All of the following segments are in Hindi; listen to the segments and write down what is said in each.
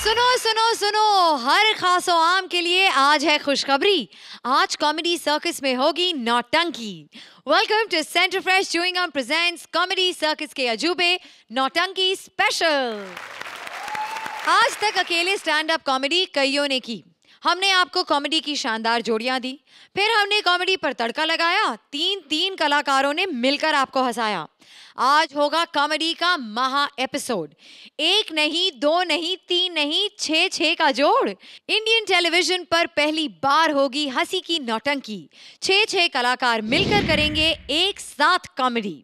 सुनो सुनो सुनो, हर खास और आम के लिए आज है खुशखबरी। आज कॉमेडी सर्कस में होगी नौटंकी। Welcome to Center Fresh chewing gum presents Comedy Circus के अजूबे नौटंकी स्पेशल। आज तक अकेले स्टैंड अप कॉमेडी कईयों ने की। हमने आपको कॉमेडी की शानदार जोड़ियां दी, फिर हमने कॉमेडी पर तड़का लगाया, तीन कलाकारों ने मिलकर आपको हंसाया। आज होगा कॉमेडी का महा एपिसोड। एक नहीं, दो नहीं, तीन नहीं, छह का जोड़। इंडियन टेलीविजन पर पहली बार होगी हंसी की नौटंकी। छह कलाकार मिलकर करेंगे एक साथ कॉमेडी।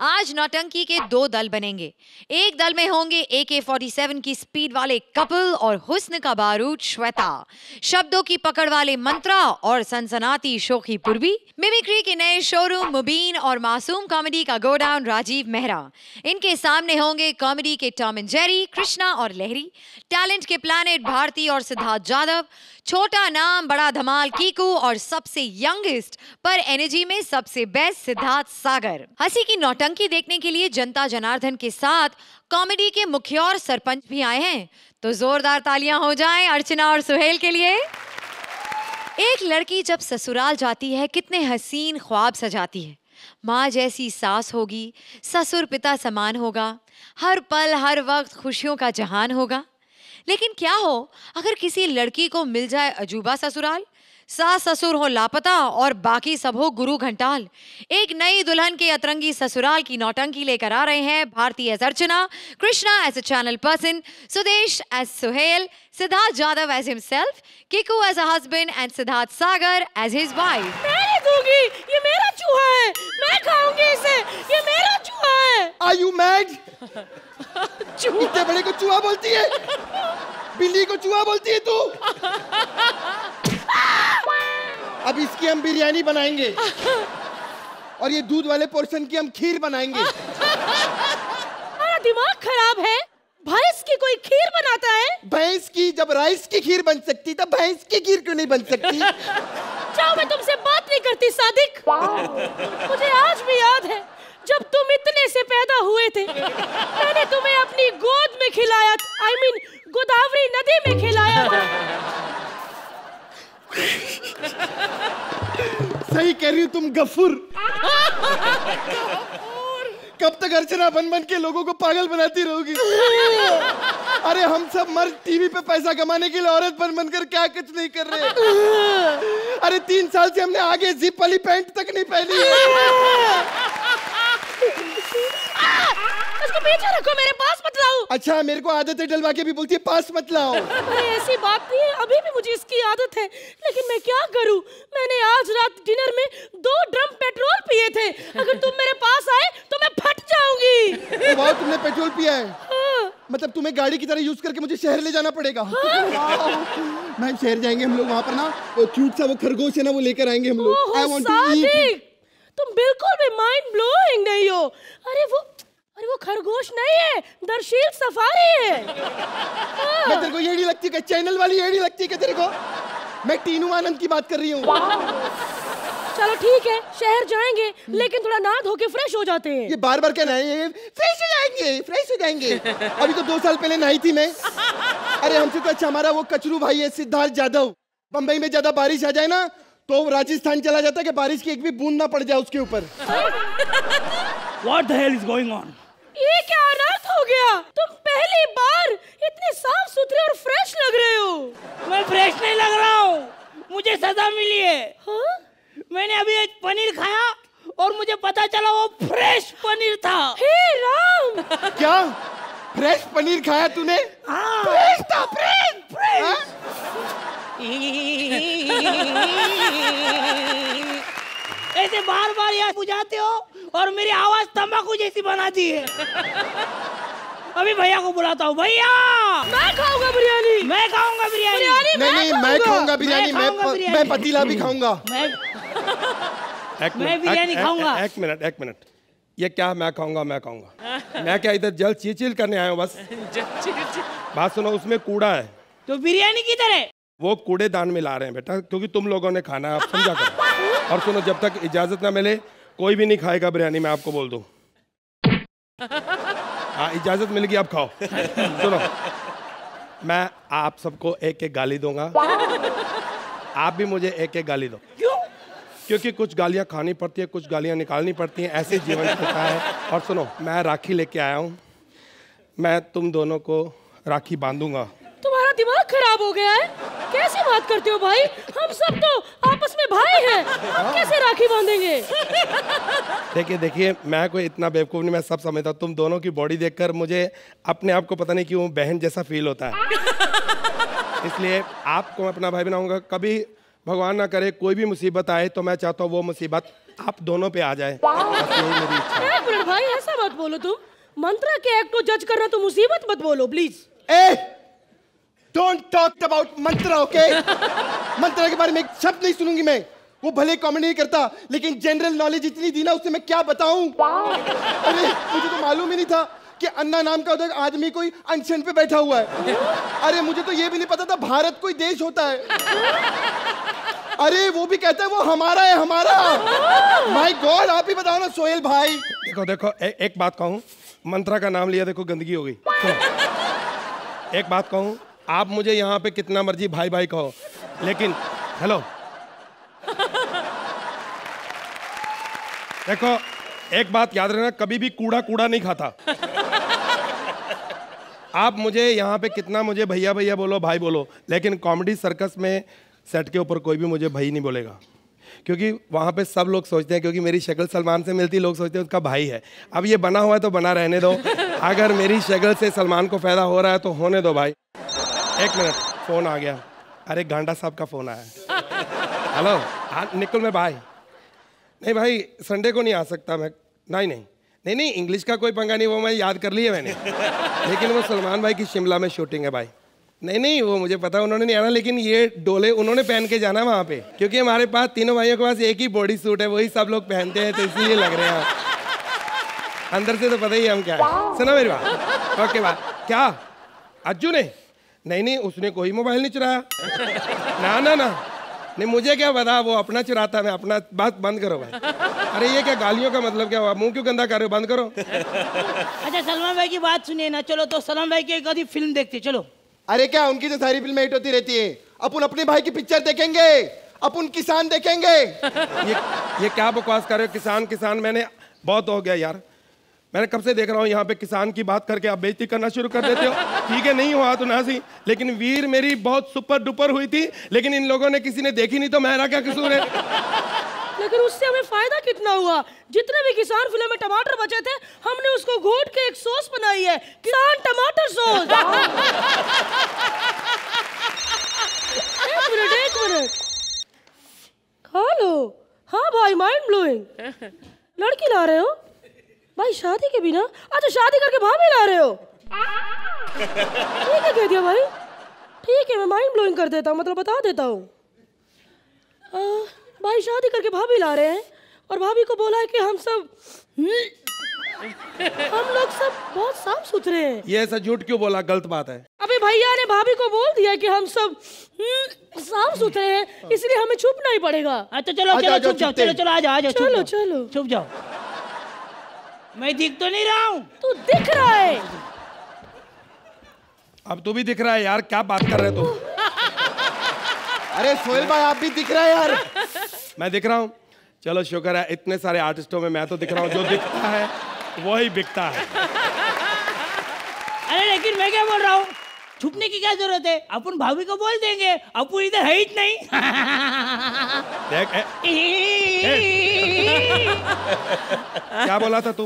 आज नौटंकी के दो दल बनेंगे। एक दल में होंगे AK-47 की स्पीड वाले कपिल और हुस्न का बारूद श्वेता, शब्दों की पकड़ वाले मंत्रा और सनसनाती शोखी पूर्वी, मिमिक्री के नए शोरूम मुबीन और मासूम कॉमेडी का गोडाउन राजीव मेहरा। इनके सामने होंगे कॉमेडी के टॉम एंड जेरी कृष्णा और लहरी, टैलेंट के प्लैनेट भारती और सिद्धार्थ जादव, छोटा नाम बड़ा धमाल कीकू और सबसे यंगेस्ट पर एनर्जी में सबसे बेस्ट सिद्धार्थ सागर। हंसी की नौटंकी देखने के लिए जनता जनार्दन के साथ कॉमेडी के मुखिया और सरपंच भी आए हैं, तो जोरदार तालियां हो जाएं अर्चना और सुहेल के लिए। एक लड़की जब ससुराल जाती है कितने हसीन ख्वाब सजाती है। माँ जैसी सास होगी, ससुर पिता समान होगा, हर पल हर वक्त खुशियों का जहान होगा। लेकिन क्या हो अगर किसी लड़की को मिल जाए अजूबा ससुराल, सास ससुर हो लापता और बाकी सब हो गुरु घंटाल। एक नई दुल्हन के अतरंगी ससुराल की नौटंकी लेकर आ रहे हैं Bharti as Archana, Krishna as a channel person, Sudesh as Suhail, Siddharth Jadhav as himself, Kiku as a husband and Siddharth Sagar as his wife. मैं नहीं दूंगी, ये मेरा चूहा है, मैं खाऊंगी इसे, ये मेरा चूहा है। Are you mad? इतने बड़े को चूहा बोलती है? बिल्ली को चूहा बोलती है तू? अब इसकी हम बिरयानी बनाएंगे और ये दूध वाले पोर्शन की हम खीर बनाएंगे। हमारा दिमाग खराब है, भैंस की कोई खीर बनाता है? भैंस की जब राइस की खीर बन सकती तब भैंस की खीर क्यों नहीं बन सकती? जाओ, मैं तुमसे बात नहीं करती सादिक। मुझे आज भी याद है जब तुम इतने से पैदा हुए थे, मैंने तुम्हें अपनी गोद में खिलाया, I mean, गोदावरी नदी में खिलाया था। सही कह रही हो तुम गफूर। कब तक अर्चना बन बन के लोगों को पागल बनाती रहोगी? अरे हम सब मर्द टीवी पे पैसा कमाने के लिए औरत बन बनकर क्या कुछ नहीं कर रहे। अरे 3 साल से हमने आगे जिप वाली पैंट तक नहीं पहनी है। उसको पीछे रखो, मेरे पास मत लाओ। अच्छा, मेरे को आदत है डलवा के भी बोलती है पास मत लाओ। अरे ऐसी बात नहीं है, अभी भी मुझे इसकी आदत है, लेकिन मैं क्या करूं? मैंने आज रात डिनर में 2 ड्रम पेट्रोल पिए थे। अगर तुम मेरे पास आए तो मैं फट जाऊंगी। वाह, तुमने पेट्रोल पिया है? हाँ। मतलब तुम्हें गाड़ी की तरह यूज करके मुझे शहर ले जाना पड़ेगा? हाँ। मैं शहर जाएंगे हम लोग, वहाँ पर ना वो क्यूट सा वो खरगोश है ना, वो लेकर आएंगे हम लोग। I want to eat. तुम बिल्कुल भी माइंड ब्लोइंग नहीं हो। अरे वो खरगोश नहीं है, दरशील सफारी है। मैं तेरे को ये नहीं लगती कि चैनल वाली ये नहीं लगती कि तेरे को? मैं टीनू आनंद की बात कर रही हूँ। चलो ठीक है, शहर जाएंगे, लेकिन थोड़ा नहा धो के फ्रेश हो जाते हैं। ये बार बार कहना है फ्रेश हो जाएंगे, फ्रेश हो जाएंगे। अभी तो 2 साल पहले नहाई थी मैं। अरे हमसे तो अच्छा हमारा वो कचरू भाई है सिद्धार्थ जादव। बम्बई में ज्यादा बारिश आ जाए ना तो राजस्थान चला जाता है कि बारिश की एक भी बूंद ना पड़ जाए उसके ऊपर। What the hell is going on? ये क्या अनर्थ हो गया? तुम पहली बार इतने साफ सुथरे और फ्रेश लग रहे हो। मैं फ्रेश नहीं लग रहा हूँ, मुझे सजा मिली है। हाँ? मैंने अभी एक पनीर खाया और मुझे पता चला वो फ्रेश पनीर था। हे राम! क्या फ्रेश पनीर खाया तूने? हाँ। फ्रेश था, फ्रेश फ्रेश। हाँ? ऐसे बार बार याद बुझाते हो और मेरी आवाज तंबाकू जैसी बना दी है। अभी भैया को बुलाता हूँ। भैया, मैं खाऊंगा बिरयानी। मैं खाऊंगा बिरयानी। नहीं, मैं खाऊंगा बिरयानी। मैं पतीला भी खाऊंगा। मैं बिरयानी खाऊंगा। एक मिनट, ये क्या मैं खाऊंगा? मैं क्या इधर जल चिल करने आया हूँ बस। बात सुनो, उसमें कूड़ा है। तो बिरयानी किधर है? वो कूड़ेदान में ला रहे हैं बेटा, क्योंकि तुम लोगों ने खाना है, आप समझा करो। और सुनो, जब तक इजाजत ना मिले कोई भी नहीं खाएगा बिरयानी, मैं आपको बोल दूं। हाँ, इजाजत मिल गई, आप खाओ। सुनो, मैं आप सबको एक एक गाली दूंगा। आप भी मुझे एक एक गाली दो। क्यों? क्योंकि कुछ गालियां खानी पड़ती है, कुछ गालियां निकालनी पड़ती हैं, ऐसे जीवन चलता है। और सुनो, मैं राखी लेके आया हूँ, मैं तुम दोनों को राखी बांधूंगा। तुम्हारा दिमाग खराब हो गया है? कैसी बात करते हो भाई? हम सब तो आपस में भाई हैं, हम कैसे राखी बांधेंगे? देखिए, मैं कोई इतना बेवकूफ़ नहीं, मैं सब समझता हूँ। तुम दोनों की बॉडी देखकर मुझे अपने आप को पता नहीं क्यों बहन जैसा फील होता है। इसलिए आपको मैं अपना भाई बनाऊंगा। कभी भगवान ना करे कोई भी मुसीबत आए तो मैं चाहता हूँ वो मुसीबत आप दोनों पे आ जाए। बस यही मेरी इच्छा है। एक मिनट भाई, ऐसा मत बोलो तुम। मंत्रा के एक्ट को जज करना तो मुसीबत मत बोलो please. Don't talk about Mantra, okay? Mantra के बारे में एक शब्द नहीं सुनूंगी मैं। वो भले कमेंट नहीं करता, लेकिन जनरल नॉलेज इतनी दी ना उससे मैं क्या बताऊं। अरे मुझे तो मालूम ही नहीं था कि अन्ना नाम का उधर आदमी कोई अनशन पे बैठा हुआ है। अरे मुझे तो ये भी नहीं पता था भारत कोई देश होता है। अरे वो भी कहता है वो हमारा है, हमारा। माय गॉड, आप ही बताओ ना सोहेल भाई। देखो एक बात कहूँ, मंत्रा का नाम लिया देखो गंदगी हो गई। एक बात कहूँ, आप मुझे यहाँ पे कितना मर्जी भाई भाई कहो, लेकिन हेलो देखो एक बात याद रखना, कभी भी कूड़ा कूड़ा नहीं खाता। आप मुझे यहाँ पे कितना मुझे भैया भैया बोलो, भाई बोलो, लेकिन कॉमेडी सर्कस में सेट के ऊपर कोई भी मुझे भाई नहीं बोलेगा, क्योंकि वहाँ पे सब लोग सोचते हैं, क्योंकि मेरी शक्ल सलमान से मिलती, लोग सोचते हैं उसका भाई है। अब ये बना हुआ है तो बना रहने दो। अगर मेरी शक्ल से सलमान को फायदा हो रहा है तो होने दो भाई। एक मिनट, फोन आ गया। अरे गांडा साहब का फोन आया। हेलो, हाँ निकुल में भाई। नहीं भाई, संडे को नहीं आ सकता मैं। नहीं, इंग्लिश का कोई पंगा नहीं, वो मैं याद कर लिया मैंने। लेकिन वो सलमान भाई की शिमला में शूटिंग है भाई। नहीं, वो मुझे पता उन्होंने नहीं आना, लेकिन ये डोले उन्होंने पहन के जाना वहाँ पे, क्योंकि हमारे पास तीनों भाइयों के पास एक ही बॉडी सूट है, वही सब लोग पहनते हैं, तो इसीलिए लग रहे हैं। अंदर से तो पता ही है हम क्या है। सुनो मेरी बात। ओके बात क्या? अज्जू ने? नहीं, उसने कोई मोबाइल नहीं चुराया। ना, नहीं मुझे क्या पता, वो अपना चुराता, मैं अपना। बात बंद करो भाई। अरे ये क्या गालियों का मतलब क्या हुआ? मुंह क्यों गंदा कर रहे हो? बंद करो। अच्छा सलमान भाई की बात सुनिए ना, चलो तो सलमान भाई की एक आधी फिल्म देखते चलो। अरे क्या उनकी तो सारी फिल्में हिट होती रहती है। अपन अपने भाई की पिक्चर देखेंगे, अपन किसान देखेंगे। ये क्या बकवास कर रहे हो? किसान मैंने बहुत हो गया यार। मैंने कब से देख रहा हूँ यहाँ पे किसान की बात करके आप बेइज्जती करना शुरू कर देते हो। ठीक है, नहीं हुआ तो ना सी, लेकिन वीर मेरी बहुत सुपर डुपर हुई थी, लेकिन इन लोगों ने किसी ने देखी नहीं, तो मेरा क्या कसूर है? लेकिन उससे हमें फायदा कितना हुआ? जितने भी किसान फिल्म में टमाटर बचे थे, हमने उसको घोट के एक सॉस बनाई है, किसान टमाटर सॉस। एक मिनट खा लो। हाँ भाई, माइंड ब्लोइंग। लड़की ला रहे हो भाई शादी के बिना? अच्छा, शादी करके भाभी ला रहे हो? ठीक है कह दिया भाई। ठीक है, मैं माइंड ब्लोइंग कर देता हूँ, मतलब बता देता हूँ। भाई शादी करके भाभी ला रहे हैं, और भाभी को बोला है कि हम लोग सब बहुत साफ सुथरे हैं। ये ऐसा झूठ क्यों बोला? गलत बात है। अबे भैया ने भाभी को बोल दिया कि हम सब साफ सुथरे हैं, इसलिए हमें छुपना ही पड़ेगा। अच्छा चलो छुप जाओ, चलो आ जाओ, चलो छुप जाओ। मैं दिख तो नहीं रहा हूँ? तू दिख रहा है। अब तू भी दिख रहा है यार, क्या बात कर रहे तू? अरे सोहेल भाई, आप भी दिख रहे हैं यार। मैं दिख रहा हूँ? चलो शुक्र है, इतने सारे आर्टिस्टों में मैं तो दिख रहा हूँ। जो दिखता है वही बिकता है। अरे लेकिन मैं क्या बोल रहा हूँ, छुपने की क्या जरूरत है? अपन भाभी को बोल देंगे, अपन इधर है ही नहीं। देख क्या बोला था तू?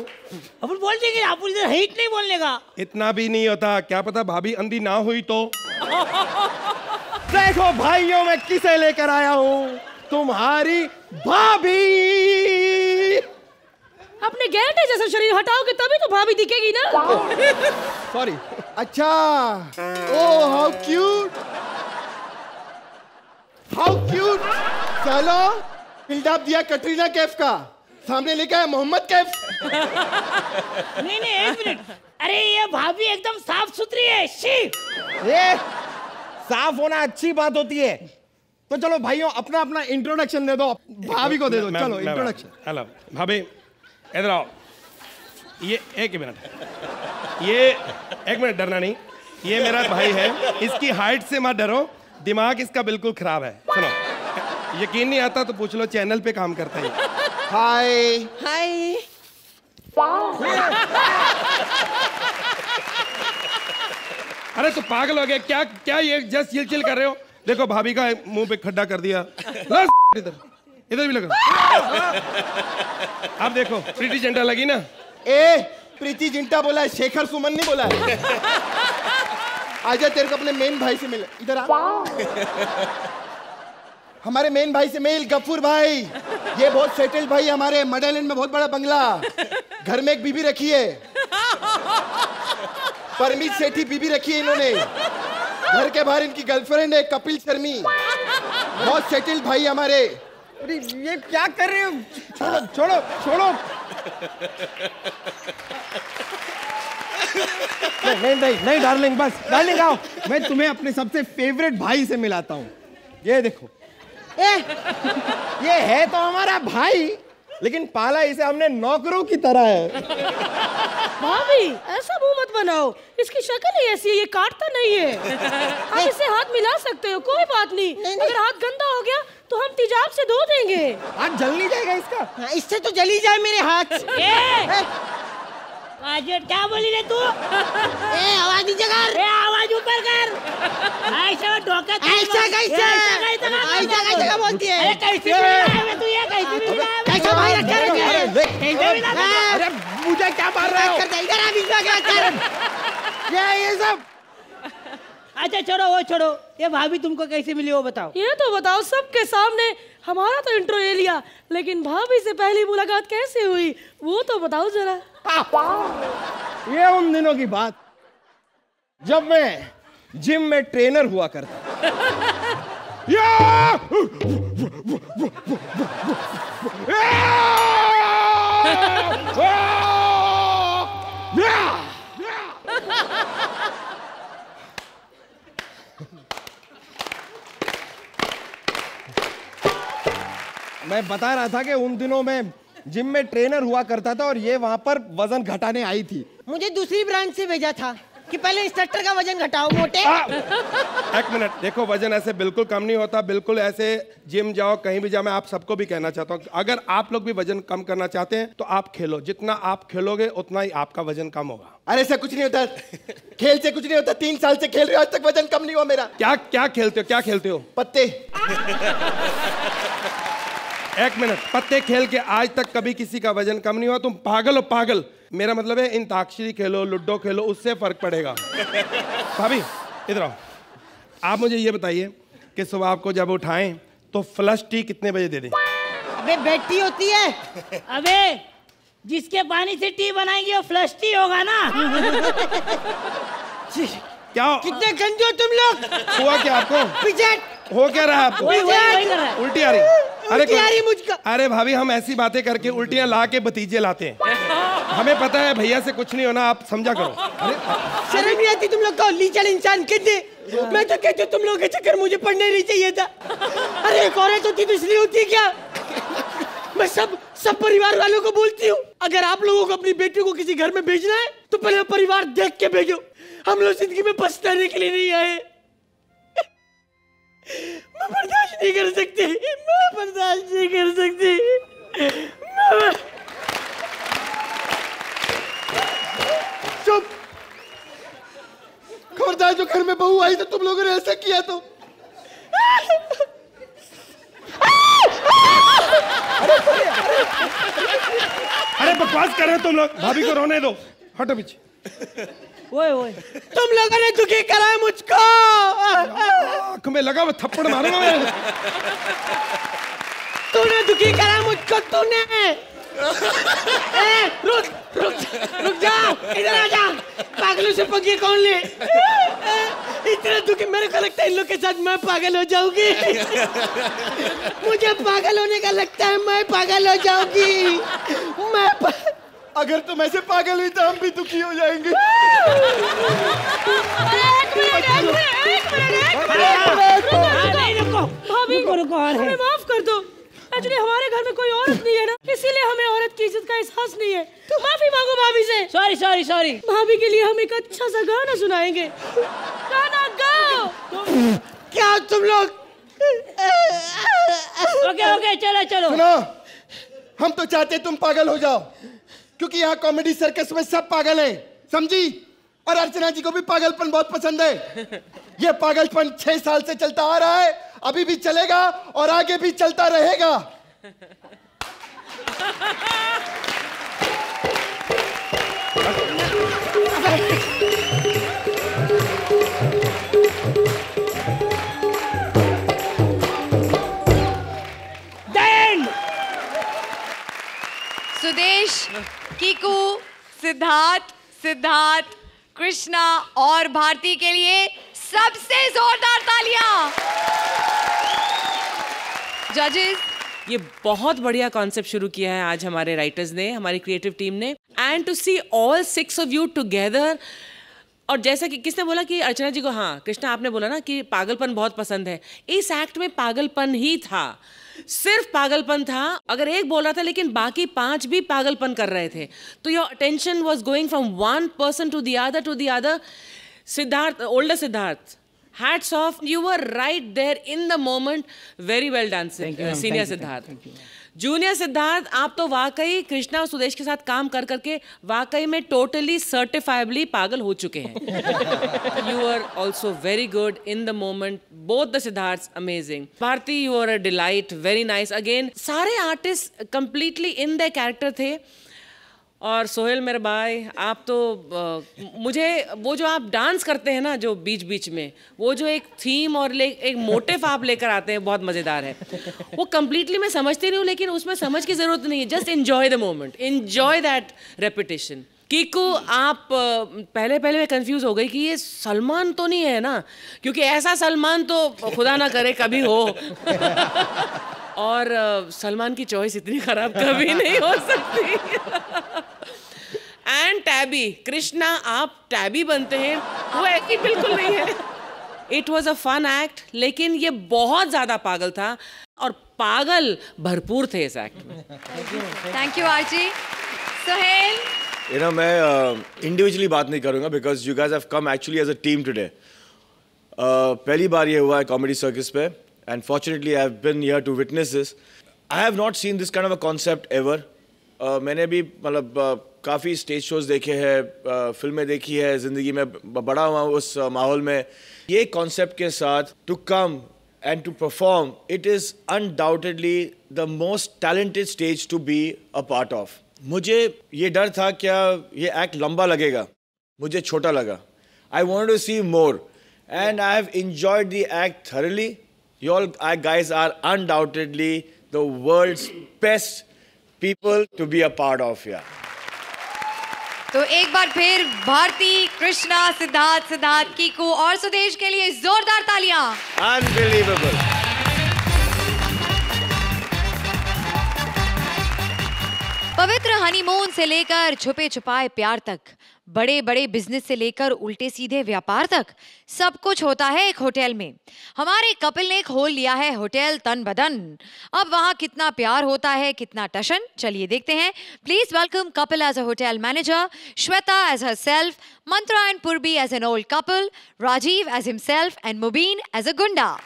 अपन बोल देंगे, अपन इधर है ही नहीं बोलने का। इतना भी नहीं होता, क्या पता भाभी अंधी ना हुई तो। देखो भाइयों, मैं किसे लेकर आया हूँ? तुम्हारी भाभी। अपने गैंडे जैसा शरीर हटाओगे तभी तो भाभी दिखेगी ना। सॉरी। अच्छा, oh how cute, how cute. चलो बिल्डअप दिया कटरीना कैफ का, सामने लेके आया मोहम्मद कैफ। नहीं एक मिनट। अरे ये भाभी एकदम साफ सुथरी है। ये साफ होना अच्छी बात होती है। तो चलो भाइयों, अपना अपना इंट्रोडक्शन दे दो, भाभी को दे दो। चलो इंट्रोडक्शन। हेलो भाभी, इधर आओ। ये एक मिनट, ये एक मिनट, डरना नहीं। ये मेरा भाई है, इसकी हाइट से मत डरो, दिमाग इसका बिल्कुल खराब है। सुनो, यकीन नहीं आता तो पूछ लो, चैनल पे काम करता है। हाय हाय। अरे तो पागल हो गया क्या? क्या ये जस्ट चिल कर रहे हो? देखो भाभी का मुंह पे खड्डा कर दिया। इधर इधर भी लगा। अब देखो प्रीति जिंटा लगी ना। ए, प्रीति जिंटा बोला है, शेखर सुमन नहीं बोला है। आजा तेरे को अपने मेन भाई से मिल, इधर आ। हमारे मेन भाई से मिल, गफूर भाई। ये बहुत सेटल्ड भाई हमारे, मडैलैंड में बहुत बड़ा बंगला, घर में एक बीबी रखी है, परमीत सेठी बीबी रखी है इन्होंने। घर के बाहर इनकी गर्लफ्रेंड है कपिल शर्मी, बहुत सेटल्ड भाई हमारे। अरे ये क्या कर रहे हो? छोड़ो छोड़ो छोड़ो। नहीं डार्लिंग, बस डार्लिंग आओ, मैं तुम्हें अपने सबसे फेवरेट भाई से मिलाता हूँ। ये देखो, ये है तो हमारा भाई, लेकिन पाला इसे हमने नौकरों की तरह है। भाभी ऐसा मुंह मत बनाओ, इसकी शक्ल ही ऐसी है, ये काटता नहीं है। आप इसे हाथ मिला सकते हो, कोई बात नहीं। अगर हाथ गंदा हो गया तो हम तेजाब से धो देंगे। हाथ जल नहीं जाएगा इसका? हाँ, इससे तो जली जाए मेरे हाथ। क्या बोली रे तू? आवाज नीचे कर, आवाज ऊपर कर। ऐसा डोका, ऐसा कैसे बोलती है? अरे कैसे तू, ये कैसे कैसा भाई रखा है? अरे मुझे क्या मार रहे हो? ये सब। अच्छा छोड़ो, वो छोड़ो, ये भाभी तुमको कैसे मिली वो बताओ। ये तो बताओ सबके सामने। हमारा तो इंट्रो ले लिया, लेकिन भाभी से पहली मुलाकात कैसे हुई वो तो बताओ जरा। ये उन दिनों की बात जब मैं जिम में ट्रेनर हुआ करता। मैं बता रहा था कि उन दिनों में जिम में ट्रेनर हुआ करता था और ये वहां पर वजन घटाने आई थी। मुझे दूसरी ब्रांच से भेजा था कि पहले इंस्ट्रक्टर का वजन घटाओ मोटे। एक मिनट, देखो वजन ऐसे बिल्कुल कम नहीं होता, बिल्कुल ऐसे जिम जाओ कहीं भी जाओ। मैं आप सबको भी कहना चाहता हूँ, अगर आप लोग भी वजन कम करना चाहते हैं तो आप खेलो, जितना आप खेलोगे उतना ही आपका वजन कम होगा। अरे ऐसा कुछ नहीं होता, खेल से कुछ नहीं होता। 3 साल से खेल रहे हो, आज तक वजन कम नहीं हुआ मेरा। क्या क्या खेलते हो? क्या खेलते हो? पत्ते। एक मिनट, पत्ते खेल के आज तक कभी किसी का वजन कम नहीं हुआ? तुम पागल हो पागल। मेरा मतलब है अंताक्षरी खेलो, लूडो खेलो, उससे फर्क पड़ेगा। भाभी इधर आओ, आप मुझे ये बताइए कि सुबह आपको जब उठाएं तो फ्लश टी कितने बजे दे दें? अबे बेड टी होती है। अबे जिसके पानी से टी बनाएंगे वो फ्लश टी होगा ना। क्या कितने गंदे हो तुम लोग। हुआ क्या आपको? पीछे हो क्या रहा है आपको? उल्टी आ रही? उल्टी आ रही मुझको। अरे भाभी हम ऐसी बातें करके उल्टियां ला के भतीजे लाते हैं। हमें पता है भैया से कुछ नहीं होना, आप समझा करो। शर्म नहीं आती तुम लोग को? लीचड़ इंसान कहते। मैं तो कहती हूँ तुम लोगों के चक्कर मुझे पढ़ना नहीं चाहिए था। अरे एक औरत होती तो इसलिए होती है क्या? मैं सब परिवार वालों को बोलती हूँ, अगर आप लोगों को अपनी बेटी को किसी घर में भेजना है तो पहले परिवार देख के भेजो। हम लोग जिंदगी में पछताने के लिए नहीं आए। मैं बर्दाश्त नहीं कर सकती, मैं बर्दाश्त नहीं कर सकती। चुप। खबरदार, जो घर में बहू आई तो तुम लोगों ने ऐसा किया तो। अरे बकवास कर रहे हो तुम लोग, भाभी को रोने दो, हटो पीछे। ओए तुम लोगों ने दुखी करा है मुझको। आँख में लगा मैं थप्पड़ मारूंगा मैं। तूने दुखी करा है मुझको, तूने। रुक रुक रुक जा, इधर आ जा। पागलों से पंगे कौन ले? इतना दुखी, मेरे को लगता है इन लोग के साथ मैं पागल हो जाऊंगी। मुझे पागल होने का लगता है, मैं पागल हो जाऊंगी। अगर तुम ऐसे पागल हुई तो हम भी दुखी हो जाएंगे। भाभी हमें माफ कर दो। एक्चुअली हमारे घर में कोई औरत नहीं है ना, इसीलिए हमें औरत की इज्जत का एहसास नहीं है। माफी मांगो भाभी से। Sorry sorry sorry. भाभी के लिए हम एक अच्छा सा गाना सुनाएंगे। गाना गाओ। क्या तुम लोग? ओके ओके चलो चलो। सुनो, हम तो चाहते तुम पागल हो जाओ, क्योंकि यहाँ कॉमेडी सर्कस में सब पागल है, समझी? और अर्चना जी को भी पागलपन बहुत पसंद है। ये पागलपन 6 साल से चलता आ रहा है, अभी भी चलेगा और आगे भी चलता रहेगा। सुदेश, कीकू, सिद्धार्थ, सिद्धार्थ, कृष्णा और भारती के लिए सबसे जोरदार तालियां। जजेस, ये बहुत बढ़िया कॉन्सेप्ट शुरू किया है आज हमारे राइटर्स ने, हमारी क्रिएटिव टीम ने। And to see all 6 of you together, और जैसा कि किसने बोला कि अर्चना जी को, हाँ कृष्णा आपने बोला ना कि पागलपन बहुत पसंद है, इस एक्ट में पागलपन ही था, सिर्फ पागलपन था। अगर एक बोल रहा था लेकिन बाकी 5 भी पागलपन कर रहे थे, तो your attention was going from one person to the other. Siddharth, older Siddharth, hats off, you were right there in the moment, very well done senior Siddharth. Junior Siddharth, आप तो वाकई कृष्णा और सुदेश के साथ काम कर करके वाकई में टोटली सर्टिफाइबली पागल हो चुके हैं। You are also very good in the moment, both the Siddharth amazing. Bharti, you are a delight, very nice again. सारे artist completely in the character थे। और सोहेल मेरे भाई, आप तो मुझे वो जो आप डांस करते हैं ना, जो बीच बीच में वो जो एक थीम और एक मोटिव आप लेकर आते हैं, बहुत मज़ेदार है। वो कंप्लीटली मैं समझती नहीं हूँ, लेकिन उसमें समझ की ज़रूरत नहीं है, just enjoy the moment, enjoy that repetition. Kiku, आप पहले मैं कंफ्यूज हो गई कि ये सलमान तो नहीं है ना, क्योंकि ऐसा सलमान तो खुदा ना करे कभी हो। और सलमान की चॉइस इतनी खराब कभी नहीं हो सकती। एंड टैबी, कृष्णा आप टैबी बनते हैं, वो ऐसी बिल्कुल नहीं है। It was a fun act, लेकिन ये बहुत ज्यादा पागल था और पागल भरपूर थे इस एक्ट में। Thank you RG. Sohail, You know, मैं इंडिविजुअली बात नहीं करूँगा because you guys have come actually as a team today. पहली बार ये हुआ है कॉमेडी सर्कस पे, and fortunately I have been here to witness this. I have not seen this kind of a concept ever. मैंने भी मतलब काफ़ी स्टेज शोज देखे हैं, फिल्में देखी है, ज़िंदगी में बड़ा हुआ उस माहौल में। ये कॉन्सेप्ट के साथ to come and to perform, it is undoubtedly the most talented stage to be a part of. मुझे ये डर था क्या ये एक्ट लंबा लगेगा, मुझे छोटा लगा। I want to see more and I have enjoyed the act thoroughly. You all guys are undoubtedly the world's best people to be a part of, yeah. तो एक बार फिर भारती, कृष्णा, सिद्धार्थ, कीकू और सुदेश के लिए जोरदार तालियां। Unbelievable. पवित्र हनीमून से लेकर छुपे छुपाए प्यार तक, बड़े बड़े बिजनेस से लेकर उल्टे सीधे व्यापार तक, सब कुछ होता है एक होटल में। हमारे कपिल ने खोल लिया है होटल तन बदन। अब वहां कितना प्यार होता है, कितना टशन, चलिए देखते हैं। Please welcome Kapil as a hotel manager, Shweta as herself, Mantra and Purvi as an old couple, Rajiv as himself and Mubeen as a goonda.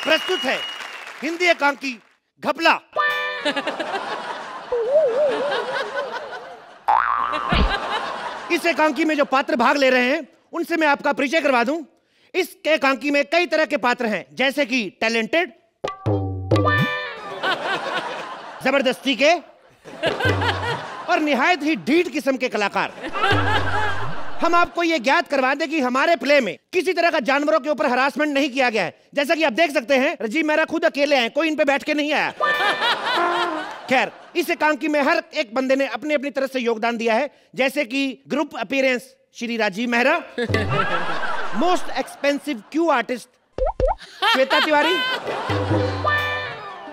प्रस्तुत है हिंदी एकांकी घपला। इस एकांकी में जो पात्र भाग ले रहे हैं उनसे मैं आपका परिचय करवा दूं। इस एकांकी में कई तरह के पात्र हैं, जैसे कि टैलेंटेड, जबरदस्ती के और निहायत ही ढीठ किस्म के कलाकार। हम आपको ये ज्ञात करवा दें कि हमारे प्ले में किसी तरह का जानवरों के ऊपर हरासमेंट नहीं किया गया है। जैसा कि आप देख सकते हैं, राजीव मेहरा खुद अकेले हैं, कोई इन पे बैठ के नहीं आया। खैर, इस एकांकी में हर एक बंदे ने अपनी अपनी तरफ से योगदान दिया है, जैसे कि group appearance Shri Rajiv Mehra, most expensive cue artist Shweta Tiwari,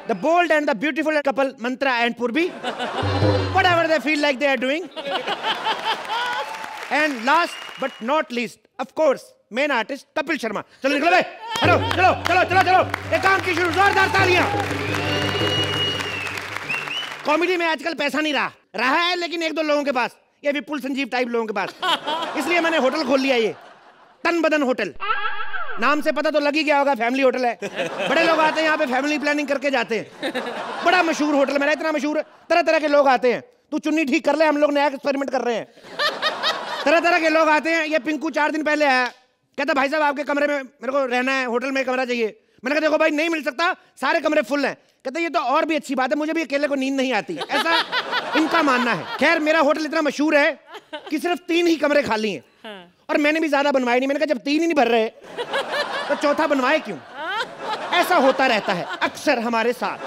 the bold and the beautiful couple Mantra and Purvi, whatever they feel like they are doing. And last but not least, of course, main artist Kapil Sharma. चलो निकलो बे, चलो चलो चलो चलो चलो, एक काम की शुरू, जोरदार तालियां. कॉमेडी में आजकल पैसा नहीं रहा है, लेकिन एक दो लोगों के पास, ये विपुल संजीव टाइप लोगों के पास, इसलिए मैंने होटल खोल लिया, ये तन बदन होटल. नाम से पता तो लग ही गया होगा, फैमिली होटल है. बड़े लोग आते हैं यहाँ पे, फैमिली प्लानिंग करके जाते हैं. बड़ा मशहूर होटल मेरा, इतना मशहूर, तरह तरह के लोग आते हैं. तू चुन्नी ठीक कर ले, हम लोग नया एक्सपेरिमेंट कर रहे हैं. तरह तरह के लोग आते हैं. ये पिंकू 4 दिन पहले आया, कहता भाई साहब आपके कमरे में मेरे को रहना है, होटल में कमरा चाहिए. मैंने कहा देखो भाई नहीं मिल सकता, सारे कमरे फुल हैं. कहते ये तो और भी अच्छी बात है, मुझे भी अकेले को नींद नहीं आती. ऐसा इनका मानना है. खैर मेरा होटल इतना मशहूर है कि सिर्फ 3 ही कमरे खाली हैं. और मैंने भी ज्यादा बनवाए नहीं. मैंने कहा जब 3 ही नहीं भर रहे तो चौथा बनवाए क्यों. ऐसा होता रहता है अक्सर हमारे साथ.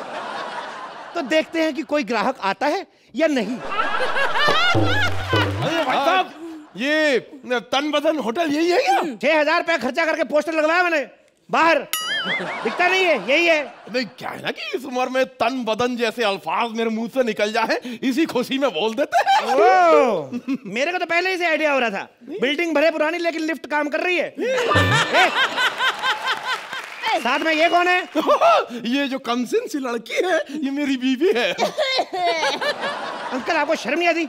तो देखते हैं कि कोई ग्राहक आता है या नहीं. अरे भाई साहब, ये तन बदन होटल यही है क्या? 6,000 रुपया खर्चा करके पोस्टर लगवाया मैंने बाहर, दिखता नहीं है, यही है. नहीं क्या है ना कि इस उम्र में तन बदन जैसे अल्फाज मेरे मुंह से निकल जाए, इसी खुशी में बोल देते हैं. मेरे को तो पहले ही से आइडिया हो रहा था. बिल्डिंग भले पुरानी लेकिन लिफ्ट काम कर रही है. साथ में ये कौन है? ये जो कमसिन सी लड़की है, ये मेरी बीवी है. अंकल आपको शर्म नहीं आती?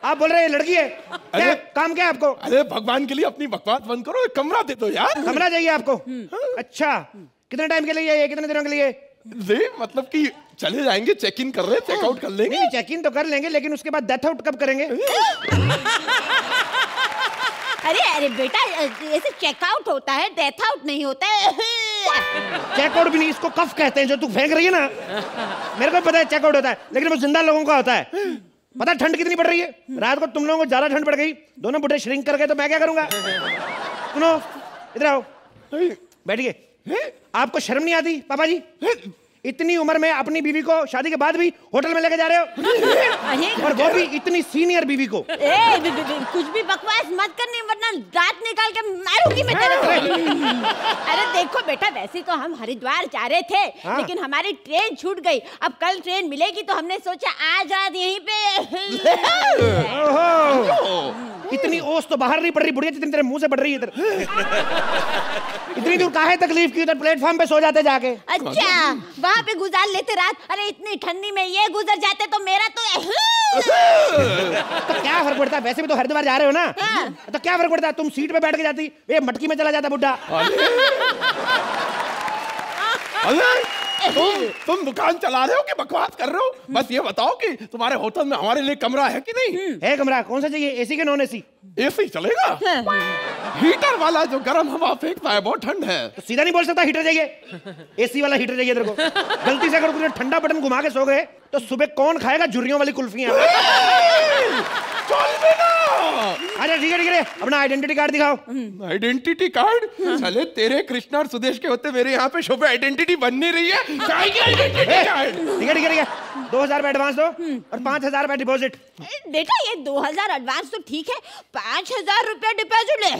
आप बोल रहे हैं लड़की है. क्या काम क्या है आपको? अरे भगवान के लिए अपनी बकवास बंद करो, एक कमरा दे दो यार. कमरा चाहिए आपको? अच्छा, कितने टाइम के लिए, कितने दिनों के लिए? मतलब कि चले जाएंगे, चेक इन कर रहे, चेकआउट कर लेंगे. नहीं चेक इन तो कर लेंगे, लेकिन उसके बाद डेथ आउट कब करेंगे? अरे बेटा, ऐसे चेकआउट होता है, डेथ आउट नहीं होता है. चेकआउट भी नहीं, इसको कफ कहते हैं जो तू फेंक रही है ना. मेरे को पता है चेकआउट होता है, लेकिन वो जिंदा लोगों का होता है. पता है ठंड कितनी पड़ रही है? रात को तुम लोगों को ज्यादा ठंड पड़ गई, दोनों बुढ़े श्रिंक कर गए, तो मैं क्या करूंगा? सुनो इधर आओ, बैठिए. आपको शर्म नहीं आती पापा जी? इतनी उम्र में अपनी बीवी को शादी के बाद भी होटल में लेके जा रहे हो, और वो भी इतनी सीनियर बीवी को. कुछ भी बकवास मत करनी, वरना दांत निकाल के मारूंगी मैं तेरे को. अरे देखो बेटा, वैसे तो हम हरिद्वार जा रहे थे, लेकिन हमारी ट्रेन छूट गई. अब कल ट्रेन मिलेगी तो हमने सोचा आज रात यहीं पे. इतनी ओस तो बाहर नहीं पड़ रही बुढ़िया, जितनी तेरे मुंह से पड़ रही है इधर. इतनी दूर काहे तकलीफ की, उधर प्लेटफॉर्म पे सो जाते जाके. अच्छा, वहाँ पे गुजार लेते रात. अरे इतनी ठंडी में ये गुजर जाते तो मेरा तो क्या फर्क पड़ता है? वैसे भी तो हरिद्वार जा रहे हो ना, तो क्या फर्क पड़ता है? तुम सीट पे बैठ के जाती, ये मटकी में चला जाता बुड्ढा. तुम दुकान चला रहे हो कि बकवास कर रहे हो? बस ये बताओ कि तुम्हारे होटल में हमारे लिए कमरा है कि नहीं? है कमरा. कौन सा चाहिए, एसी के नॉन एसी? एसी चलेगा. हीटर वाला जो गर्म हवा फेंकता है, बहुत ठंड है. तो सीधा नहीं बोल सकता हीटर चाहिए? एसी वाला हीटर चाहिए तेरे को. गलती से अगर तूने ठंडा बटन घुमा के सो गए तो सुबह कौन खाएगा झुर्रियों वाली कुल्फियां? अरे ठीक है, अपना आइडेंटिटी कार्ड दिखाओ. Identity card? चले तेरे कृष्णा और सुदेश के होते मेरे यहाँ पे शो पे आइडेंटिटी बन नहीं रही है. ठीक है, 2,000 रुपए एडवांस दो और 5,000 रुपए डिपॉजिट. बेटा ये 2,000 एडवांस तो ठीक है, 5,000 रुपया डिपॉजिट ले.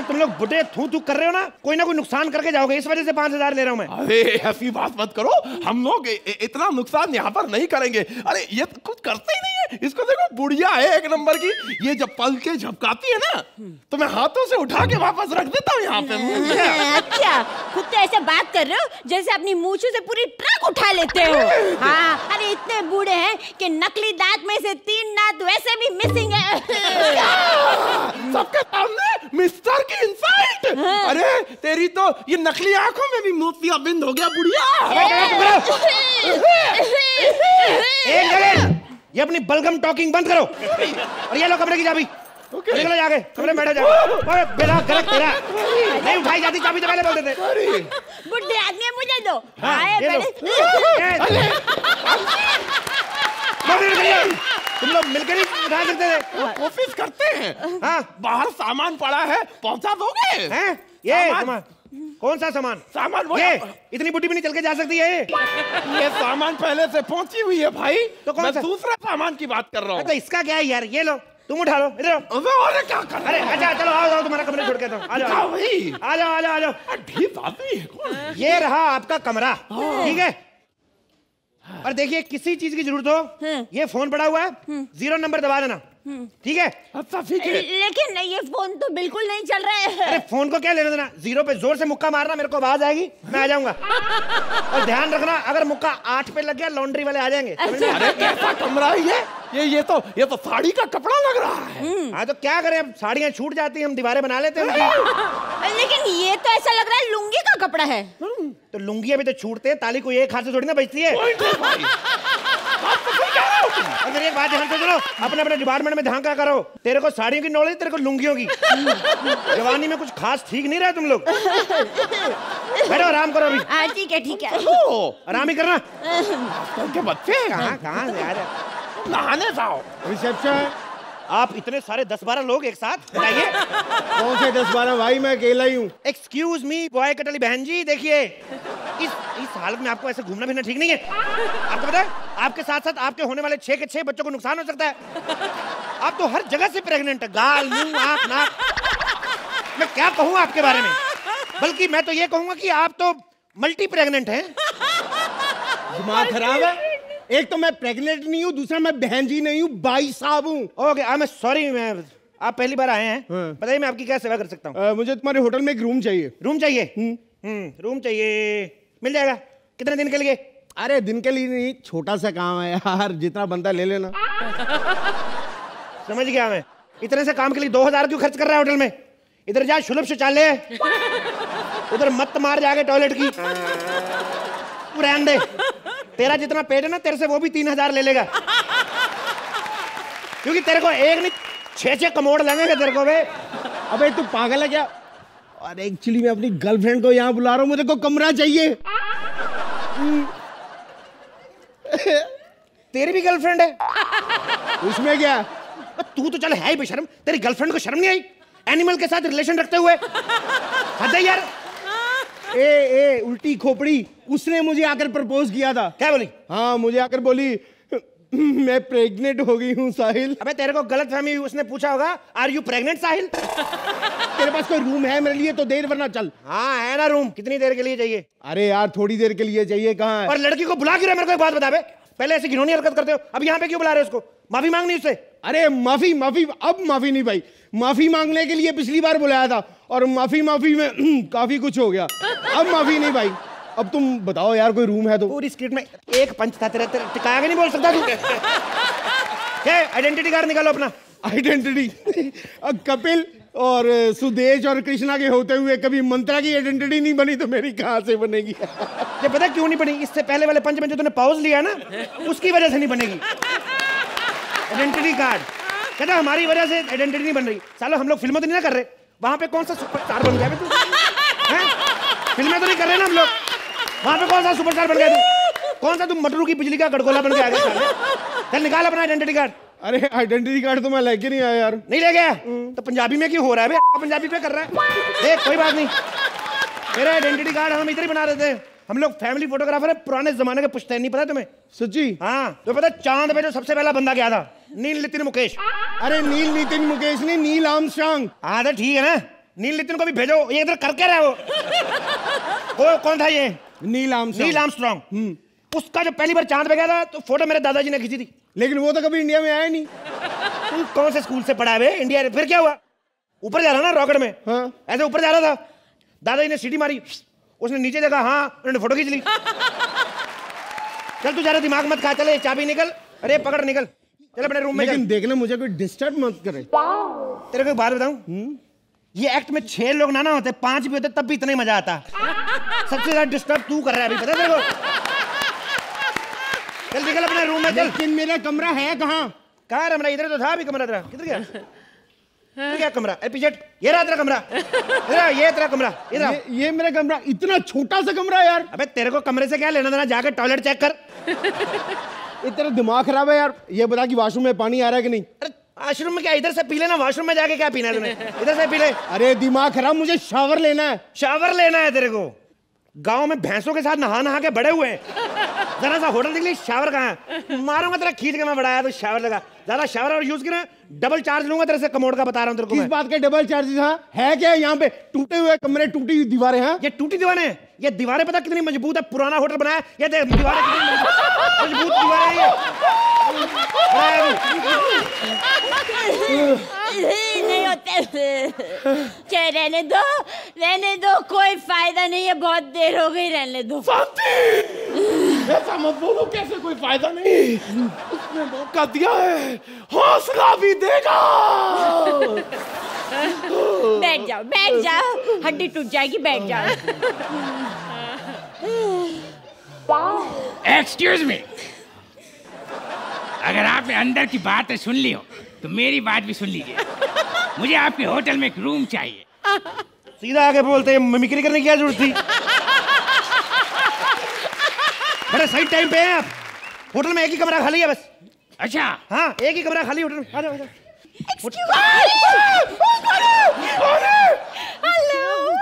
तुम लोग बुढ़े थू कर रहे हो ना, कोई ना कोई नुकसान करके जाओगे, इस वजह से 5,000 ले रहा हूँ मैं. अरे ऐसी बात मत करो, हम लोग इतना नुकसान यहाँ पर नहीं करेंगे. अरे ये तो कुछ करते ही नहीं है. इसको देखो, बुढ़िया है एक नंबर की. ये जब पल के झपकाती है ना, तो मैं हाथों से उठा के वापस रख देता हूँ यहाँ पे. अच्छा, खुद तो ऐसे बात कर रहे हो जैसे अपनी मूंछों से पूरी ट्रक उठा लेते हो. हाँ, अरे इतने बूढ़े हैं कि नकली दांत में से 3 दांत वैसे भी मिसिंग है. सबके सामने मिस्टर की इंसल्ट. अरे तेरी तो ये नकली आंखों में भी मोतियाबिंद हो गया बुढ़िया. ये अपनी बलगम टॉकिंग बंद करो और ये लो कमरे की चाबी. निकलो जाके कमरे में बैठो जाओ. बेला गलत तेरा नहीं उठाई जाती चाबी तो पहले बोल देते. बुढ़े आदमी मुझे दो. तुम लोग मिलकर ही उठा सकते थे. कोशिश करते हैं. हाँ, बाहर सामान पड़ा है, पहुंचा दोगे? हैं? ये सामान कौन सा सामान? वो ये इतनी बुढ़ी भी नहीं चल के जा सकती है. ये सामान पहले से पहुंची हुई है भाई. तो कौन मैं सा? दूसरा सामान की बात कर रहा हूँ. तो इसका क्या है यार? ये लो तुम उठा लो, इधर आओ। और क्या कर? अरे अच्छा चलो आओ, तुम्हारा कमरा छोड़ के आता हूँ। आ जाओ भाई, आ जाओ आ जाओ आ जाओ। ठीक आदमी है कौन? ये रहा आपका कमरा, ठीक है। और देखिए किसी चीज की जरूरत हो, ये फोन पड़ा हुआ है, 0 नंबर दबा देना, ठीक है। अच्छा ठीक है। लेकिन ये फोन तो बिल्कुल नहीं चल रहा है। अरे फोन को क्या लेना देना, 0 पे जोर से मुक्का मारना, मेरे को आवाज आएगी, मैं आ जाऊंगा। और ध्यान रखना अगर मुक्का 8 पे लग गया लॉन्ड्री वाले आ जाएंगे। अरे कैसा कमरा है ये तो साड़ी का कपड़ा लग रहा है। हाँ तो क्या करें, अब साड़ियाँ छूट जाती हैं, हम दीवारें बना लेते हैं। लेकिन ये तो ऐसा लग रहा है लुंगी का कपड़ा है। तो लुंगियाँ भी तो छूटते हैं, ताली को एक हाथ से थोड़ी ना बचती है। अगर एक बात ध्यान से सुनो, अपने अपने डिपार्टमेंट में ध्यान क्या करो। तेरे को साड़ियों की नॉलेज, तेरे को लुंगियों की। जवानी में कुछ खास ठीक नहीं रहा तुम लोग। बैठो आराम करो अभी। ठीक है ठीक है। आराम ही करना। के बच्चे कहाँ से आ रहे? नहाने जाओ। रिसेप्शन। आप इतने सारे 10-12 लोग एक साथ, बताइए। कौन से 10-12 भाई, मैं अकेला ही हूँ। एक्सक्यूज मी बॉय कटली बहन जी, देखिए इस हालत में आपको ऐसे घूमना फिरना ठीक नहीं है। आपको पता है आपके साथ साथ आपके होने वाले 6 के 6 बच्चों को नुकसान हो सकता है। आप तो हर जगह से प्रेग्नेंट है, गाल मुंह आंख नाक। मैं क्या कहूँ आपके बारे में, बल्कि मैं तो ये कहूंगा कि आप तो मल्टी प्रेग्नेंट हैं। दिमाग खराब है। एक तो मैं प्रेग्नेंट नहीं हूँ, दूसरा मैं बहन जी नहीं हूँ, भाई साहब हूँ। ओके आई एम सॉरी, मैं आप पहली बार आए हैं। बताइए मैं आपकी क्या सेवा कर सकता हूँ। मुझे तुम्हारे होटल में एक रूम चाहिए। रूम चाहिए? रूम चाहिए, मिल जाएगा। कितने दिन के लिए? अरे दिन के लिए नहीं, छोटा सा काम है यार, जितना बनता ले लेना। समझ गया मैं। इतने से काम के लिए 2000 क्यों खर्च कर रहा है होटल में? इधर जा, सुलभ शौचालय है, उधर मत मार जाके टॉयलेट की। रहने दे, तेरा जितना पेट है ना, तेरे से वो भी 3000 ले लेगा, क्योंकि तेरे को एक नहीं 6 कमोड लगेंगे तेरे को। बे अबे तू पागल है क्या? और एक्चुअली मैं अपनी गर्लफ्रेंड को यहाँ बुला रहा हूँ, मुझे को कमरा चाहिए। तेरी भी गर्लफ्रेंड है? उसमें क्या? तू तो चल है ही बेशर्म, तेरी गर्लफ्रेंड को शर्म नहीं आई एनिमल के साथ रिलेशन रखते हुए? हद है यार। ए उल्टी खोपड़ी, उसने मुझे आकर प्रपोज किया था। क्या बोली? हाँ मुझे आकर बोली मैं प्रेग्नेंट हो गई हूँ साहिल। अबे तेरे को गलतफहमी हुई, उसने पूछा होगा आर यू प्रेग्नेंट साहिल? तेरे पास कोई रूम है मेरे लिए तो देर वरना चल। हाँ है ना रूम, कितनी देर के लिए चाहिए? अरे यार थोड़ी देर के लिए चाहिए। कहाँ है? और लड़की को बुला क्यों रहे? मेरे को एक बात बता बे, पहले ऐसी घिनौनी हरकत करते हो, अब यहाँ पे क्यों बुला रहे हो उसको? माफी मांगनी उससे। अरे माफी अब माफी नहीं भाई, माफी मांगने के लिए पिछली बार बुलाया था और माफी में काफी कुछ हो गया। अब माफी नहीं भाई। अब तुम बताओ यार कोई रूम है तो। पूरी स्क्रिप्ट में एक पंच था तेरा, टिकाया नहीं बोल सकता तू। क्या आइडेंटिटी कार्ड निकालो अपना। आइडेंटिटी कपिल और सुदेश और कृष्णा के होते हुए कभी मंत्रा की आइडेंटिटी नहीं बनी तो मेरी कहां से बनेगी? ये पता क्यों नहीं बनी? इससे पहले वाले पंच में जो तूने पॉज लिया ना, उसकी वजह से नहीं बनेगी आइडेंटिटी कार्ड। कहता हमारी वजह से आइडेंटिटी नहीं बन रही। सालो हम लोग फिल्में तो नहीं ना कर रहे, वहां पे कौन सा सुपरस्टार बन गया तू? फिल्में तो नहीं कर रहे ना हम लोग, वहां पे कौन सा सुपरस्टार बन गया तू? कौन सा तुम मटरू की बिजली का गड़गोला बन के आ गया? चल निकाल अपना आइडेंटिटी कार्ड। अरे आइडेंटिटी कार्ड तो मैं लेके नहीं आया यार। नहीं ले गया तो पंजाबी में क्यों हो रहा है? पंजाबी पे कर रहा है। देख कोई बात नहीं, मेरा आइडेंटिटी कार्ड हम इधर ही बना देते हैं। हम लोग फैमिली फोटोग्राफर है, पुराने जमाने के पुश्तैनी, पता है तुम्हें? सच्ची? हाँ तो पता चांद पे जो सबसे पहला बंदा गया था, नील नितिन मुकेश। अरे नील नितिन मुकेश नहीं, नील आर्मस्ट्रांग। हाँ तो ठीक है ना, नील नितिन को भी भेजो, ये इधर करके रहा वो कौन था ये? Neil Armstrong. उसका जो पहली बार चांद पे गया था तो फोटो मेरे दादाजी ने खींची थी। लेकिन वो तो कभी इंडिया में आया नहीं। तुम कौन से स्कूल से पढ़ा है इंडिया? फिर क्या हुआ? ऊपर जा रहा ना रॉकेट में। हाँ। ऐसे ऊपर जा रहा था, दादाजी ने सीटी मारी, उसने नीचे देखा, हाँ उन्होंने फोटो खींच ली। चल तू जा रहा दिमाग मत खा, चले चाबी निकल, अरे पकड़ निकल, चल अपने रूम में। लेकिन देखना मुझे कोई डिस्टर्ब मत करे। तेरे को एक बात बताऊं, ये एक्ट में 6 लोग ना होते, 5 भी होते तब भी इतना ही मजा आता। सबसे ज्यादा डिस्टर्ब तू कर रहा है अभी, पता है तेरे को? चल निकल अपने रूम में चल। लेकिन मेरा कमरा है कहाँ? कहाँ कमरा? इधर तो था अभी कमरा तेरा, किधर गया? क्या कमरा? एपिजेट, ये रहा तेरा कमरा। इधर ये तेरा कमरा, इधर ये मेरा कमरा। इतना छोटा सा कमरा यार। अबे तेरे को कमरे से क्या लेना देना? जाके टॉयलेट चेक कर। तेरा दिमाग खराब है यार। ये बता कि वॉशरूम में पानी आ रहा है कि नहीं? अरे वॉशरूम में क्या, इधर से पी लेना, वॉशरूम में जाके क्या पीना है तूने? इधर से पी ले। अरे दिमाग खराब, मुझे शावर लेना है। शावर लेना है तेरे को? गांव में भैंसों के साथ नहा नहा के बड़े हुए हैं। जरा सा होटल देख ली, शावर कहाँ है? मारूंगा तेरा खींच के, मैं बढ़ाया तो शावर लगा। ज्यादा शावर और यूज किया डबल चार्ज लूंगा तेरे से, कमोड का बता रहा हूँ तेरे को। किस बात के डबल चार्जेस? हाँ है क्या यहाँ पे? टूटे हुए कमरे, टूटी दीवारें हैं। ये टूटी दीवारें हैं, ये दीवारें पता कितनी मजबूत है? पुराना होटल बनाया, ये देख दीवारें कितनी मजबूत दीवारें हैं ये। नहीं होते, रहने दो, रहने दो, कोई फायदा नहीं है, बहुत देर हो गई, रहने दो। ऐसा मत बोलो, कैसे कोई फायदा नहीं? उसने मौका दिया है, हौसला भी देगा। बैठ जाओ, बैठ जाओ, हड्डी टूट जाएगी, बैठ जाओ। एक्सक्यूज मी, अगर आपने अंदर की बातें सुन ली हो तो मेरी बात भी सुन लीजिए। मुझे आपके होटल में एक रूम चाहिए। सीधा आके बोलते हैं, मिमिक्री करने की क्या जरूरत थी? बड़े सही टाइम पे हैं आप। होटल में एक ही कमरा खाली है बस। अच्छा, हाँ एक ही कमरा खाली होटल में। आ जाओ, आ जाओ। हेलो,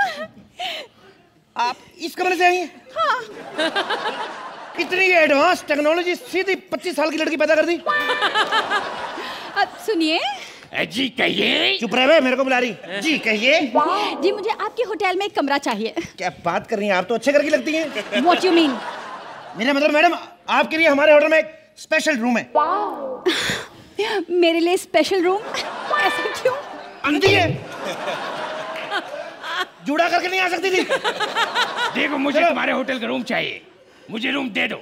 आप इस कमरे से आई हैं? हाँ। इतनी एडवांस टेक्नोलॉजी सीधी 25 साल की लड़की पैदा कर दी। अब सुनिए जी कहिए। चुप रहे, मेरे को बुला रही। जी कहिए। जी मुझे आपके होटल में एक कमरा चाहिए। क्या बात कर रही हैं आप, तो अच्छे घर की लगती हैं। What you mean? मेरा मतलब मैडम, आपके लिए हमारे होटल में एक स्पेशल रूम है। मेरे लिए स्पेशल रूम? ऐसा क्यों? अंधी है, जुड़ा करके नहीं आ सकती थी। देखो, मुझे तुम्हारे होटल का रूम चाहिए, मुझे रूम दे दो।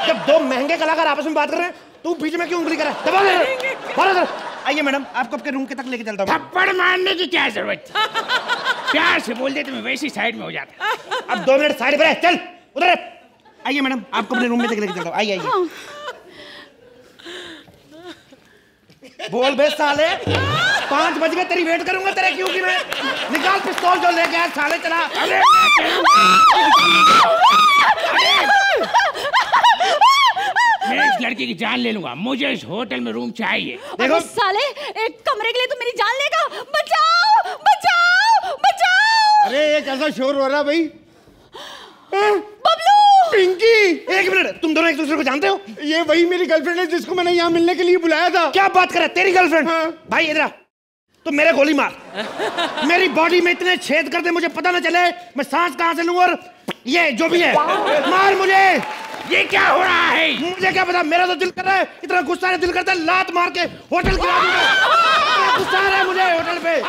जब दो महंगे कलाकार आपस में बात कर रहे हैं, तू बीच में क्यों उंगली कर रहा है? दबा दे। आइए मैडम, आपको आपके रूम के तक लेके चलता हूँ। थप्पड़ मारने की क्या जरूरत? प्यार से बोल दे तो मैं वैसी साइड में हो जाता। अब 2 मिनट साइड पे रह, चल उधर। आइए मैडम, आपको अपने रूम में तक लेके चलता हूँ। आइए आइए। बोल बे साले, 5 बज गए, तेरी वेट करूंगा तेरे क्यों की मैं। निकाल पिस्तौल जो लेके आया साले, चला। मैं इस लड़की की जान ले लूंगा, मुझे इस होटल में रूम चाहिए। देखो साले, एक कमरे के लिए तो मेरी जान लेगा। बचाओ, बचाओ, बचाओ। अरे ये कैसा शोर हो रहा भाई? बबलू, पिंकी, एक मिनट, तुम दोनों एक दूसरे को जानते हो? ये वही मेरी गर्लफ्रेंड है जिसको मैंने यहाँ मिलने के लिए बुलाया था। क्या बात कर रहा है, तेरी गर्लफ्रेंड? हाँ। भाई इधर आ, तो मेरे गोली मार। मेरी बॉडी में इतने छेद कर दे मुझे पता ना चले मैं सांस कहां से लूं, और ये जो भी है मार मुझे। ये क्या हो रहा है? मुझे क्या पता, मेरा तो दिल कर रहा है, इतना गुस्सा है, दिल करता है लात मार के होटल गिरा दूंगा। गुस्सा आ रहा है मुझे होटल पे।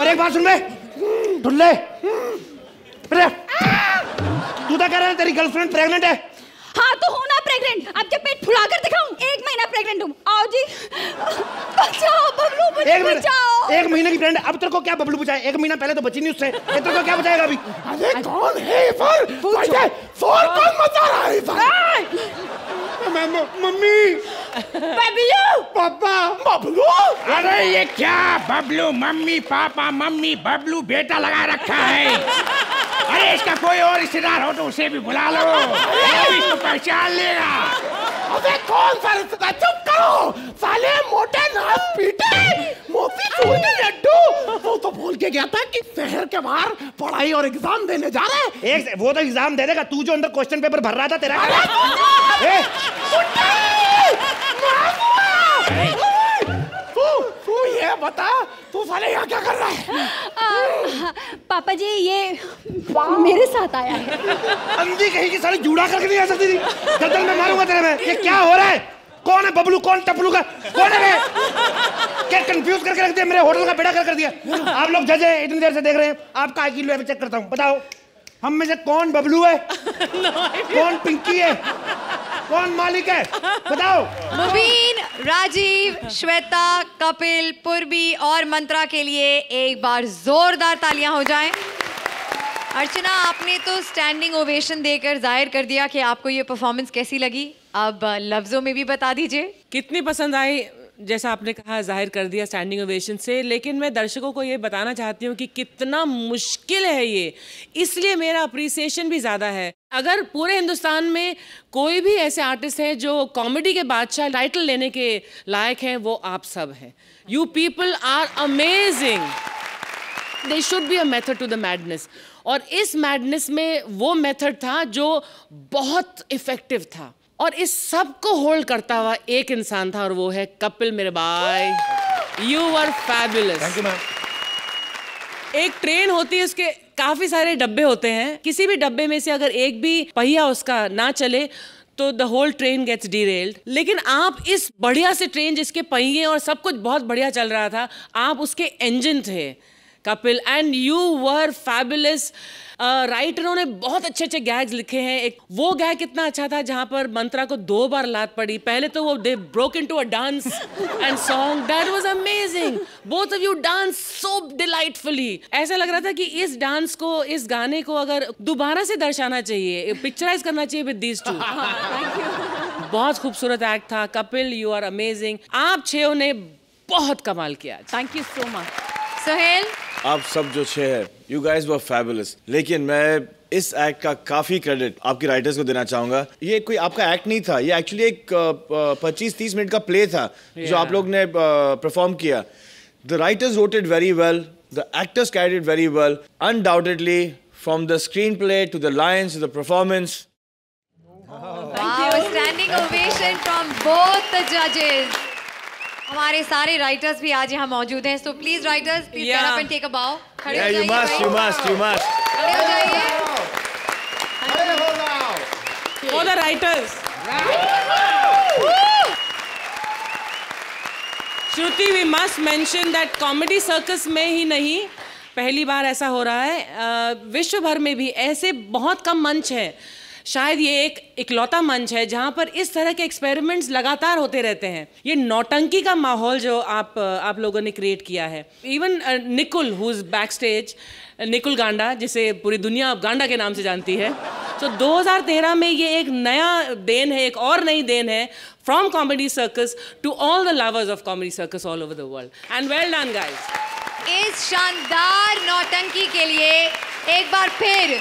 और एक बात सुन बे ढुल्ले, तू तो कह रहा है तेरी गर्लफ्रेंड प्रेग्नेंट है? हाँ तो हूँ ना प्रेग्नेंट। अब क्या पेट फुला कर दिखाऊं? 1 महीना प्रेग्नेंट हूँ। आओ जी, बचाओ बबलू, मुझे बचाओ। 1 महीने की प्रेग्नेंट, अब तेरे को क्या बबलू बचाए? 1 महीना पहले तो बची नहीं उससे, तेरे को क्या बचाएगा अभी? अरे कौन है ये फोन कौन मचा रहा है? मम्मी, बबलू, पापा, बबलू। अरे ये क्या Bablu mummy papa mummy Bablu बेटा लगा रखा है? अरे इसका कोई और रिश्तेदार हो तो उसे भी बुला लो, इसको पहचान लेगा। अबे कौन सा रिश्तेदार? चुप करो साले, मोटे नाक पीटे मोती चूर के लड्डू। वो तो बोल के गया था कि शहर के बाहर पढ़ाई और एग्जाम देने जा रहे हैं। वो तो एग्जाम दे देगा, तू जो अंदर क्वेश्चन पेपर भर रहा था तेरा। तू ये बता, तू साले यहाँ क्या कर रहा है? पापा जी ये मेरे साथ आया है। अंधी कहीं की साली जुड़ा करके नहीं आ सकती थी। चल मैं मारूंगा तेरे में। ये क्या हो रहा है? कौन है बबलू, कौन टपलू का, कौन है? क्या कंफ्यूज करके रख दिया, मेरे होटल का बेड़ा कर दिया। आप लोग जज है, इतनी देर से देख रहे हैं, आपका IQ लेवल चेक करता हूँ। बताओ हम में से कौन बबलू है, कौन पिंकी है, कौन मालिक है? बताओ। मुबीन, राजीव, श्वेता, कपिल, पूर्वी और मंत्रा के लिए एक बार जोरदार तालियां हो जाएं। अर्चना, आपने तो स्टैंडिंग ओवेशन देकर जाहिर कर दिया कि आपको ये परफॉर्मेंस कैसी लगी। अब लफ्जों में भी बता दीजिए कितनी पसंद आई। जैसा आपने कहा जाहिर कर दिया स्टैंडिंग ओवेशन से, लेकिन मैं दर्शकों को ये बताना चाहती हूँ कि कितना मुश्किल है ये, इसलिए मेरा अप्रिसिएशन भी ज़्यादा है। अगर पूरे हिंदुस्तान में कोई भी ऐसे आर्टिस्ट है जो कॉमेडी के बादशाह टाइटल लेने के लायक है, वो आप सब हैं। You people are amazing. There should be a method to the madness. और इस मैडनेस में वो मेथड था जो बहुत इफेक्टिव था, और इस सब को होल्ड करता हुआ एक इंसान था, और वो है कपिल मेरे भाई। You were fabulous. Thank you ma'am. एक ट्रेन होती है, उसके काफी सारे डब्बे होते हैं। किसी भी डब्बे में से अगर एक भी पहिया उसका ना चले तो the whole train gets derailed. लेकिन आप इस बढ़िया से ट्रेन जिसके पहिए और सब कुछ बहुत बढ़िया चल रहा था, आप उसके इंजन थे Kapil, and you were fabulous. राइटरों ने बहुत अच्छे अच्छे गैग्स लिखे हैं। एक वो गैग कितना अच्छा था जहां पर मंत्रा को 2 बार लात पड़ी। पहले तो वो they broke into a dance and song, that was amazing. Both of you dance so delightfully. ऐसा लग रहा था कि इस डांस को, इस गाने को अगर दोबारा से दर्शाना चाहिए, पिक्चराइज करना चाहिए विद दीज टू। बहुत खूबसूरत एक्ट था कपिल, यू आर अमेजिंग। आप 6 ने बहुत कमाल किया। Thank you so much. Sohail, आप सब जो 6 है, यू गाइज वर फैबुलस। लेकिन मैं इस एक्ट का काफी क्रेडिट आपके राइटर्स को देना चाहूंगा। ये कोई आपका एक्ट नहीं था, ये एक्चुअली एक 25-30 मिनट का प्ले था जो आप लोग ने परफॉर्म किया। The writers wrote it very well, the actors carried it very well, undoubtedly from the screen play to the lines to the performance. Standing ovation from both the जजेस। हमारे सारे राइटर्स भी आज यहाँ मौजूद हैं, so please writers please get up and take a bow. खड़े हो जाइए। You must. खड़े हो जाइए। For the writers. Shruti, we must mention that comedy circus में ही नहीं, पहली बार ऐसा हो रहा है। विश्व भर में भी ऐसे बहुत कम मंच हैं। शायद ये एक इकलौता मंच है जहाँ पर इस तरह के एक्सपेरिमेंट्स लगातार होते रहते हैं। ये नौटंकी का माहौल जो आप लोगों ने क्रिएट किया है। Even Nikul who is backstage, Nikul Ganda, जिसे पूरी दुनिया गांडा के नाम से जानती है। तो 2013 में ये एक नया देन है, एक और नई देन है from Comedy Circus to all the lovers of Comedy Circus all over the world, and well done guys. इस शानदार नौटंकी के लिए एक बार फिर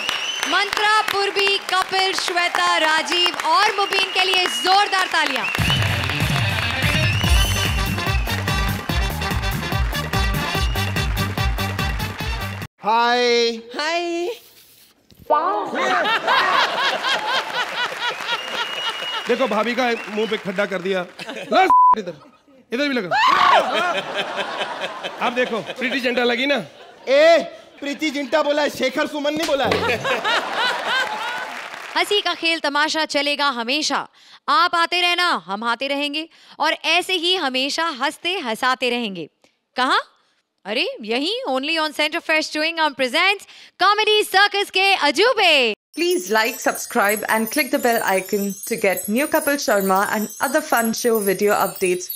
मंत्रा, पूर्वी, कपिल, श्वेता, राजीव और मुबीन के लिए जोरदार तालियां। हाय हाय। देखो भाभी का मुंह पे खड्डा कर दिया। इधर भी लगा। अब देखो प्रीति जिंटा लगी ना। प्रीति जिंटा बोला है, शेखर सुमन नहीं बोला है। हंसी का खेल तमाशा चलेगा हमेशा। आप आते रहना, हम आते रहेंगे और ऐसे ही हमेशा हंसते हंसाते रहेंगे। कहाँ? अरे यही only on Center Fresh chewing gum presents Comedy Circus के अजूबे। Please like, subscribe and click the bell icon to get new Kapil Sharma and other fun show video updates